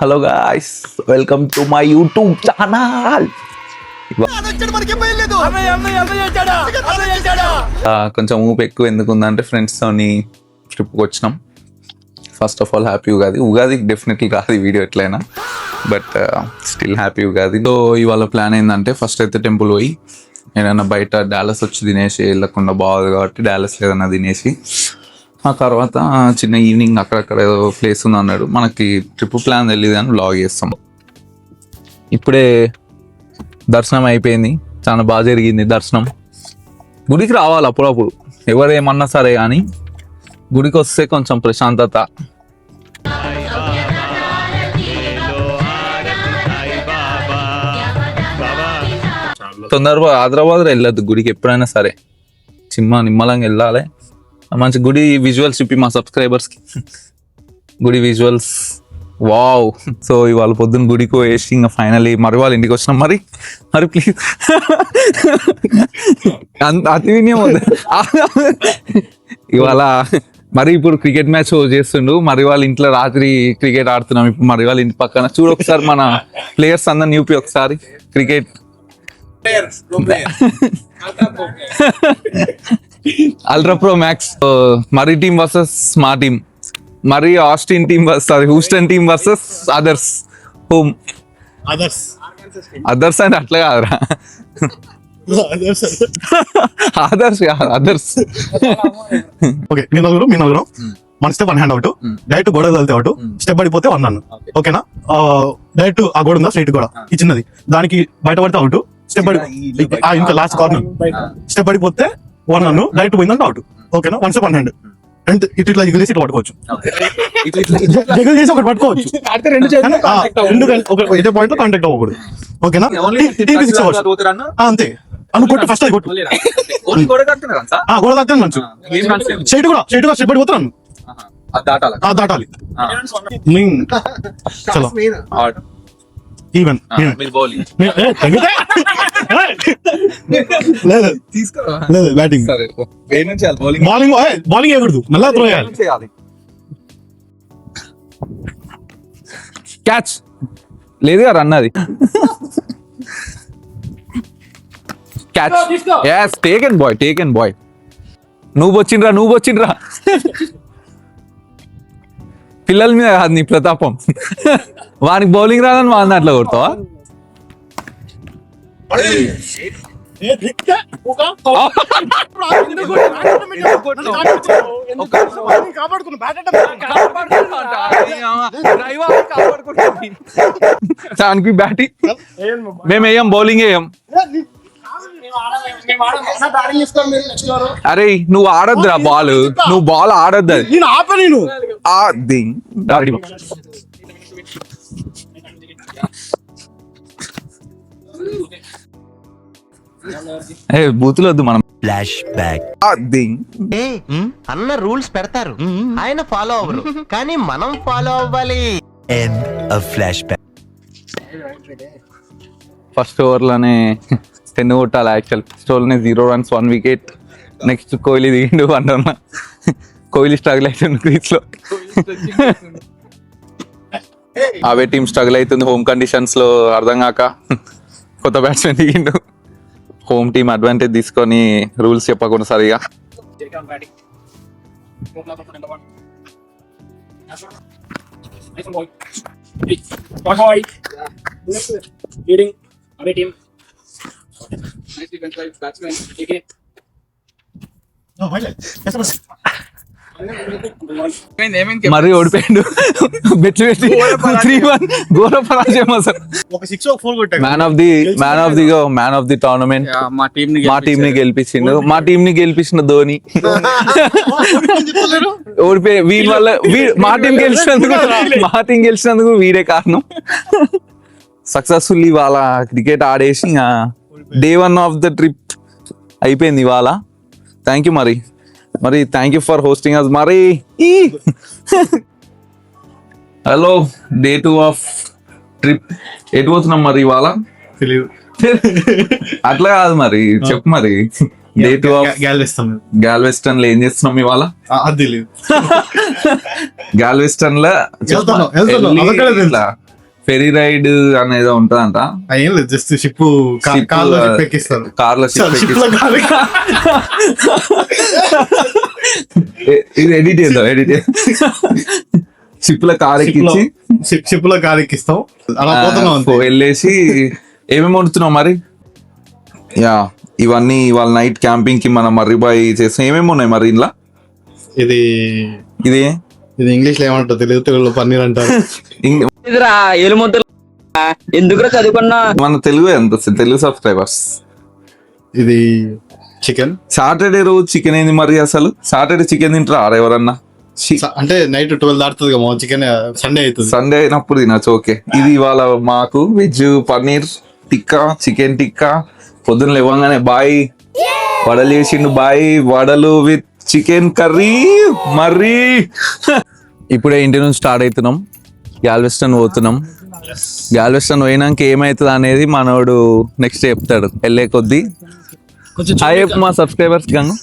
Hello guys, welcome to my YouTube channel. కొంచెం ఊపు ఎక్కువ ఎందుకు ఉందంటే ఫ్రెండ్స్ తోని ట్రిప్కి వచ్చినాం. First of all happy Ugadi. Ugadi definitely రాదు వీడియో ఎట్లయినా, but still happy Ugadi. So ఇవాళ ప్లాన్ ఏంటంటే ఫస్ట్ అయితే టెంపుల్ పోయి ఏదైనా బయట డాలస్ వచ్చి తినేసి వెళ్ళకుండా బాగుంది కాబట్టి డాలస్ ఏదైనా తినేసి ఆ తర్వాత చిన్న ఈవినింగ్ అక్కడక్కడ ఏదో ప్లేస్ ఉంది అన్నాడు. మనకి ట్రిప్ ప్లాన్ తెలియదు అని బ్లాగ్ చేస్తాం. ఇప్పుడే దర్శనం అయిపోయింది, చాలా బాగా జరిగింది దర్శనం. గుడికి రావాలి అప్పుడప్పుడు, ఎవరేమన్నా సరే కానీ గుడికి వస్తే కొంచెం ప్రశాంతత. తొందరగా హైదరాబాద్ వెళ్ళొద్దు గుడికి ఎప్పుడైనా సరే, నిమ్మలంగా వెళ్ళాలి. మంచి గుడి విజువల్స్ చూపి మా సబ్స్క్రైబర్స్కి, గుడి విజువల్స్ వావ్. సో ఇవాళ పొద్దున్న గుడికి వేసి ఇంకా ఫైనల్లీ మరి వాళ్ళ ఇంటికి వచ్చినాం. మరి ప్లీజ్ అతి వినియం ఇవాళ మరి ఇప్పుడు క్రికెట్ మ్యాచ్ చేస్తుండు. మరి వాళ్ళ ఇంట్లో రాత్రి క్రికెట్ ఆడుతున్నాం. ఇప్పుడు మరి వాళ్ళ ఇంటి పక్కన చూడు ఒకసారి మన ప్లేయర్స్ అందరిని చూపి ఒకసారి క్రికెట్. అల్ట్రా ప్రో మ్యాక్స్ మరి టీమ్ వర్సెస్ మా టీమ్, మరి Austin team versus Houston team versus others. Home others అంటే అట్లా కాదురా, అదర్స్. ఓకే, మీ నలుగురు మన స్టెప్ 1 హ్యాండ్ అవుట్, డైరెక్ట్ గోడ వెళ్తే అవుట్, స్టెప్ పడిపోతే 1 రన్. ఓకేనా? డైరెక్ట్ ఆ గోడ ఉందా స్ట్రైట్ గోడ, ఈ చిన్నది, దానికి బయట పడితే అవుట్. స్టెప్ ఇంకా లాస్ట్ కార్నర్ స్టెప్ పడిపోతే 1 రన్, డైరెక్ట్ పోయిందంటే అవుట్. ఓకేనా? 1 స్టెప్ 1 హ్యాండ్. అండ్ ఇట్లా ఎగురేసి ఇట్లా పట్టుకోవచ్చు, ఎగురేసి ఒకటి పట్టుకోవచ్చు. ఇదే పాయింట్ లో కాంటాక్ట్ అవ్వకూడదు. ఓకేనా? అంతే. అను కొట్టు, ఫస్ట్ అది కొట్టు. గోడ తాకితే మంచు, స్ట్రైట్ కూడా స్టెప్ పడిపోతాను, దాటాలి. చలో ఈవెన్ లేదు బ్యాటింగ్, బౌలింగ్ వేయకూడదు, మళ్ళీ త్రో చేయాలి. క్యాచ్ లేదుగా రన్, అది క్యాచ్. yes taken boy. నువ్వు వచ్చిండ్రా పిల్లల మీద కాదు నీ ప్రతాపం. వానికి బౌలింగ్ రాదని వాడిని అట్లా కొడతావా? దానికి బ్యాటింగ్ మేము వేయం, బౌలింగ్ వేయం. అరే నువ్వు ఆడొద్దురా బాల్, నువ్వు బాల్ ఆడొద్దు. అది బూతులు వద్దు మనం. Flash back. అన్న రూల్స్ పెడతారు, ఆయన ఫాలో అవ్వరు, కానీ మనం ఫాలో అవ్వాలి. End of flash back. First ఓవర్లోనే 10 కొట్టాలి. యాక్చువల్ ఫస్ట్ ఓవర్లోనే 0 runs 1 wicket. నెక్స్ట్ కోహ్లీ దిగిండు అంటున్నా. కోహ్లీ స్ట్రగుల్ అవుతుంది క్రీజ్ లో, అవే టీం స్ట్రగుల్ అవుతుంది హోమ్ కండిషన్స్ లో. అర్థం కాక కొత్త బ్యాట్స్మెన్ దిగిండు. హోమ్ టీమ్ అడ్వాంటేజ్ తీసుకొని రూల్స్ చెప్పకుండా సరిగా. మరి ఓడిపోయాడు బెట్లు పెట్టి 3-1 ఘోర పరాజయం అసలు. మ్యాన్ ఆఫ్ ది టోర్నమెంట్ మా టీం ని గెలిపించిండు. మా టీం ని గెలిపించిన ధోని ఓడిపోయి వీడి వల్ల మా టీం గెలిచినందుకు వీడే కారణం. సక్సెస్ఫుల్లీ ఇవాళ క్రికెట్ ఆడేసి డే 1 ఆఫ్ ద ట్రిప్ అయిపోయింది ఇవాళ. థ్యాంక్ యూ మరి thank you for hosting us. మరి హలో, డే 2 ఆఫ్ ట్రిప్ ఎటు పోతున్నాం మరి ఇవాళ? అట్లా కాదు మరి చెప్పు మరి. డే 2 ఆఫ్ గ్యాల్వెస్టన్ లో ఏం చేస్తున్నాం ఇవాళ? గ్యాల్వెస్టన్ లో ఫెరీ రైడ్ అనేది ఉంటదంట. ఏం లేదు, జస్ట్ షిప్ Ship, కార్లో షిప్ ఎక్కిస్తారు. కార్లో షిప్ లో కాదు. ఇది ఎడిట్ చేద్దాం, ఎడిట్ షిప్ లో కార్ ఎక్కించి షిప్ లో కార్ ఎక్కిస్తాం, అలా పోతున్నాం అంతే. వెళ్ళేసి ఏమేమి వండుతున్నావు మరి? యా, ఇవన్నీ ఇవాళ నైట్ క్యాంపింగ్ కి మనం మర్రిబాయ్ చేస్తాం. ఏమేమి ఉన్నాయి మరి ఇంట్లో? ఇది ఇది ఇంగ్లీష్ లో ఏమంటారు తెలియదు, తెలుగులో పన్నీర్ అంటారు. ఎందుకు చదువుకున్నా మన తెలుగు ఎంత తెలుగు సబ్స్క్రైబర్స్? ఇది చికెన్. సాటర్డే రోజు చికెన్ ఏంది మరి? అసలు సాటర్డే చికెన్ తింటారా ఎవరన్నా? అంటే నైట్ 12 దాటుతుంది కదా, చికెన్ సండే అవుతుంది. సండే అయినప్పుడు తినచ్చు. ఓకే, ఇది ఇవాళ మాకు వెజ్ పన్నీర్ టిక్కా, చికెన్ టిక్కా. పొద్దున్న లేవగానే బాయ్ వడలు చేసిండు, బాయ్ వడలు విత్ చికెన్ కర్రీ మర్రీ. ఇప్పుడే ఇంటి నుంచి స్టార్ట్ అవుతున్నాం, గ్యాల్వెస్టన్ పోతున్నాం. గ్యాల్వెస్టన్ పోయినాక ఏమవుతుంది అనేది మనోడు నెక్స్ట్ చెప్తాడు వెళ్ళే కొద్దీ. హాయ్ చెప్పు మా సబ్స్క్రైబర్స్. గంగు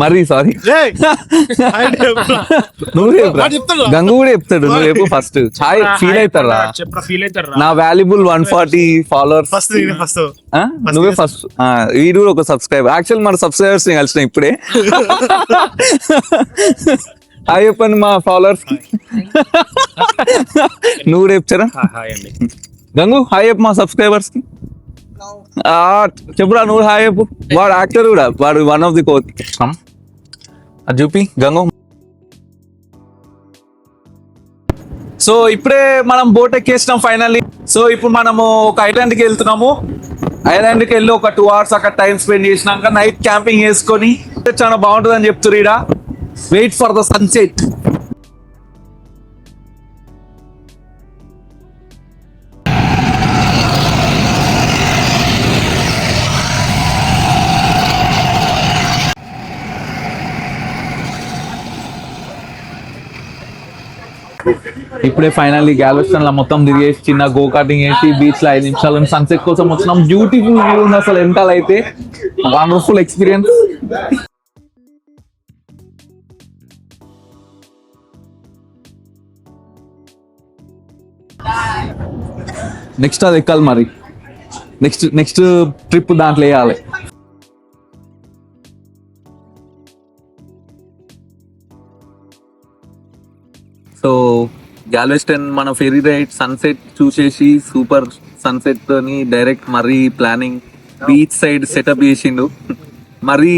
మరి సారీ నువ్వు చెప్పురా. గంగు కూడా చెప్తాడు, నువ్వు చెప్పు ఫస్ట్. హాయ్ ఫీల్ అవుతారా? నా వాల్యుబుల్ 140 ఫాలోవర్స్. నువ్వే ఫస్ట్. వీడు ఒక సబ్స్క్రైబర్. యాక్చువల్ మన సబ్స్క్రైబర్స్ ని కలిసిన ఇప్పుడే. హాయ్ చెప్పండి మా ఫాలోవర్స్. నువ్వు కూడా చెప్తారా? గంగు హాయ్ చెప్పు మా సబ్స్క్రైబర్స్ కి. చెప్పురా నువ్వు హాయ్ చెప్పు. వాడు యాక్టర్ కూడా, వాడు వన్ ఆఫ్ ది కోచ్. అది చూపి గంగు. సో ఇప్పుడే మనం బోట్ ఎక్కేసినాం ఫైనల్లీ. సో ఇప్పుడు మనము ఒక ఐలాండ్కి వెళ్తున్నాము. ఐలాండ్కి వెళ్ళి ఒక 2 hours అక్కడ టైం స్పెండ్ చేసినాక నైట్ క్యాంపింగ్ చేసుకొని చాలా బాగుంటుంది అని చెప్తున్నారు ఈడ. Wait for the sunset. ఇప్పుడే ఫైనల్లీ గ్యాల్వెస్టన్ లో మొత్తం తిరిగేసి చిన్న గో కార్టింగ్ వేసి బీచ్ లో 5 నిమిషాలు సన్సెట్ కోసం వచ్చినాం. బ్యూటిఫుల్ వ్యూ ఉంది అసలు వెనకాల అయితే. Wonderful experience. నెక్స్ట్ అది ఎక్కాలి మరి. నెక్స్ట్ ట్రిప్ దాంట్లో వేయాలి. సో గ్యాల్వెస్టన్ మన ఫెరీ రైడ్ సన్సెట్ చూసేసి సూపర్ సన్సెట్ తోని డైరెక్ట్ మరీ ప్లానింగ్ బీచ్ సైడ్ సెటప్ చేసిండు. మరీ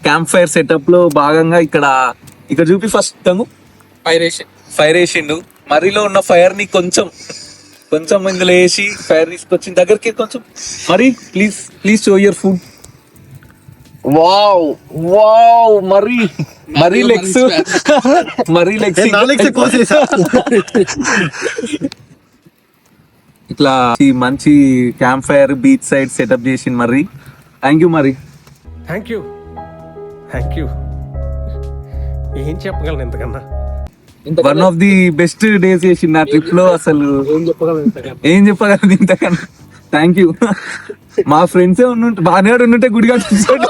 క్యాంప్ ఫైర్ సెటప్ లో భాగంగా ఇక్కడ చూపి ఫస్ట్ తను ఫైర్ వేసిండు. మరీలో ఉన్న ఫైర్ ని కొంచెం ఇందులో వేసి ఫైర్ తీసుకొచ్చిన దగ్గరికి కొంచెం. మరి please show your food. Wow మరీ లెగ్స్ ఇట్లా మంచి camp fire beach side setup చేసింది మరి. థ్యాంక్ యూ మరి. థ్యాంక్ యూ ఏం చెప్పగలను ఇంతకన్నా. One of the best days చేసింది ఆ ట్రిప్ లో. అసలు ఏం చెప్పగలదు ఇంతకన్నా. Thank you. మా ఫ్రెండ్సే బాగానే ఉంటే గుడిగా చూసాడు.